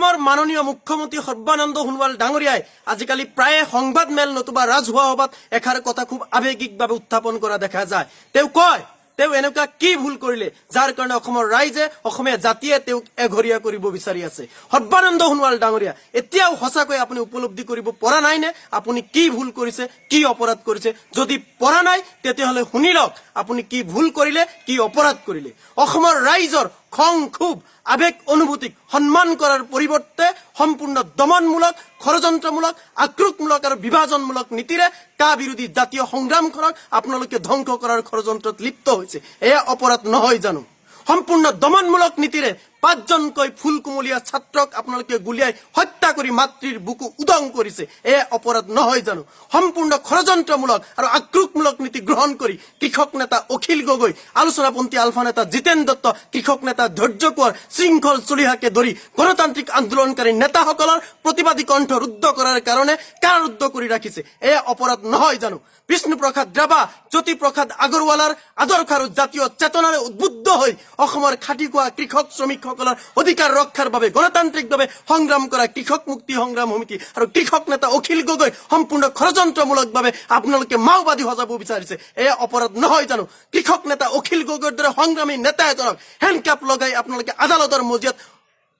মাননীয় মুখ্যমন্ত্ৰী সৰ্বানন্দ সোণোৱাল ডাঙৰীয়াই আজিকালি প্ৰায়ে সংবাদ মেল নতুবা ৰাজহুৱা সভাত এষাৰ কথা খুব আৱেগিকভাৱে উত্থাপন কৰা দেখা যায়। তেওঁ কয় তেওঁ এনেকুৱা কি ভুল কৰিলে যাৰ কাৰণে অসমৰ ৰাইজে অসমীয়া জাতিয়ে তেওঁক এঘৰীয়া কৰিব বিচাৰি আছে। সৰ্বানন্দ সোণোৱাল ডাঙৰীয়া এতিয়াও সঁচাকৈ আপুনি উপলব্ধি কৰিব পৰা নাই নে আপুনি কি ভুল কৰিছে, কি অপৰাধ কৰিছে? যদি পৰা নাই তেতিয়াহ'লে শুনি লওক আপুনি কি ভুল কৰিলে, কি অপৰাধ কৰিলে। অসমৰ ৰাইজৰ খং ক্ষোভ আবেগ অনুভূতিক সন্মান কৰাৰ পৰিৱৰ্তে সম্পূৰ্ণ দমনমূলক, ষড়যন্ত্ৰমূলক, আক্ৰোশমূলক আৰু বিভাজনমূলক নীতিৰে কা বিৰোধী জাতীয় সংগ্ৰামখনক আপোনালোকে ধ্বংস কৰাৰ ষড়যন্ত্ৰত লিপ্ত হৈছে। এয়া অপৰাধ নহয় জানো? সম্পূৰ্ণ দমনমূলক নীতিৰে 5জনকৈ ফুলকুমলীয়া ছাত্ৰক আপোনালোকে গুলিয়াই হত্যা কৰি মাতৃৰ বুকু উদং কৰিছে। এয়া অপৰাধ নহয় জানো? সম্পূৰ্ণ ষড়যন্ত্ৰমূলক আৰু আক্ৰোশমূলক নীতি গ্ৰহণ কৰি কৃষক নেতা অখিল গগৈ, আলোচনাপন্থী আলফা নেতা জিতেন দত্ত, কৃষক নেতা ধৈৰ্য কোঁৱৰ, শৃংখল চলিহাকে ধৰি গণতান্ত্ৰিক আন্দোলনকাৰী নেতাসকলৰ প্ৰতিবাদী কণ্ঠ ৰুদ্ধ কৰাৰ কাৰণে কাৰাৰুদ্ধ কৰি ৰাখিছে। এয়া অপৰাধ নহয় জানো? বিষ্ণুপ্ৰসাদ ৰাভা, জ্যোতিপ্ৰসাদ আগৰৱালাৰ আদৰ্শ আৰু জাতীয় চেতনাৰে উদ্বুদ্ধ হৈ অসমৰ খাটি খোৱা কৃষক শ্ৰমিকসকলৰ অধিকাৰ ৰক্ষাৰ বাবে গণতান্ত্ৰিকভাৱে সংগ্ৰাম কৰা কৃষক মুক্তি সংগ্ৰাম সমিতি আৰু কৃষক নেতা অখিল গগৈ সম্পূৰ্ণ ষড়যন্ত্ৰমূলকভাৱে আপোনালোকে মাওবাদী সজাব বিচাৰিছে। এয়া অপৰাধ নহয় জানো? কৃষক নেতা অখিল গগৈৰ দৰে সংগ্ৰামী নেতা এজনক হেণ্ডকাপ লগাই আপোনালোকে আদালতৰ মজিয়াত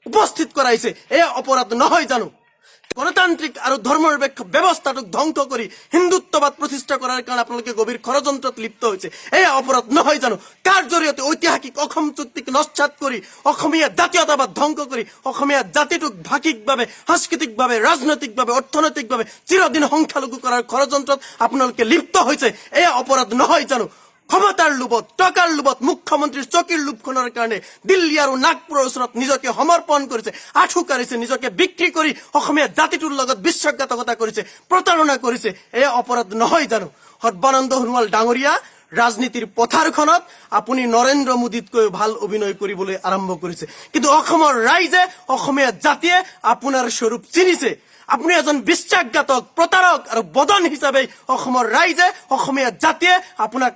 উপস্থিত কৰাইছে। এয়া অপৰাধ নহয় জানো? গণতান্ত্ৰিক আৰু ধৰ্মনিৰপেক্ষ ব্যৱস্থাটোক ধ্বংস কৰি হিন্দুত্ববাদ প্ৰতিষ্ঠা কৰাৰ কাৰণে আপোনালোকে গভীৰ ষড়যন্ত্ৰত লিপ্ত হৈছে। এয়া অপৰাধ নহয় জানো? কাৰ জৰিয়তে ঐতিহাসিক অসম চুক্তিক নস্যাৎ কৰি অসমীয়া জাতীয়তাবাদ ধ্বংস কৰি অসমীয়া জাতিটোক ভাষিকভাৱে, সাংস্কৃতিকভাৱে, ৰাজনৈতিকভাৱে, অৰ্থনৈতিকভাৱে চিৰদিন সংখ্যালঘু কৰাৰ ষড়যন্ত্ৰত আপোনালোকে লিপ্ত হৈছে। এয়া অপৰাধ নহয় জানো? ক্ষমতাৰ লোভত, টকাৰ লোভত, মুখ্যমন্ত্ৰীৰ চকীৰ লোভখনৰ কাৰণে দিল্লী আৰু নাগপুৰৰ ওচৰত নিজকে সমৰ্পণ কৰিছে, আঁঠু কাঢ়িছে, নিজকে বিক্ৰী কৰি অসমীয়া জাতিটোৰ লগত বিশ্বাসঘাতকতা কৰিছে, প্ৰতাৰণা কৰিছে। এয়া অপৰাধ নহয় জানো? সৰ্বানন্দ সোণোৱাল ডাঙৰীয়া, ৰাজনীতিৰ পথাৰখনত আপুনি নৰেন্দ্ৰ মোদীতকৈ ভাল অভিনয় কৰিবলৈ আৰম্ভ কৰিছে, কিন্তু অসমৰ ৰাইজে, অসমীয়া জাতিয়ে আপোনাৰ স্বৰূপ চিনিছে। আপুনি এজন বিশ্বাসঘাতক, প্ৰতাৰক আৰু বদন হিচাপে অসমৰ ৰাইজে, অসমীয়া জাতিয়ে আপোনাক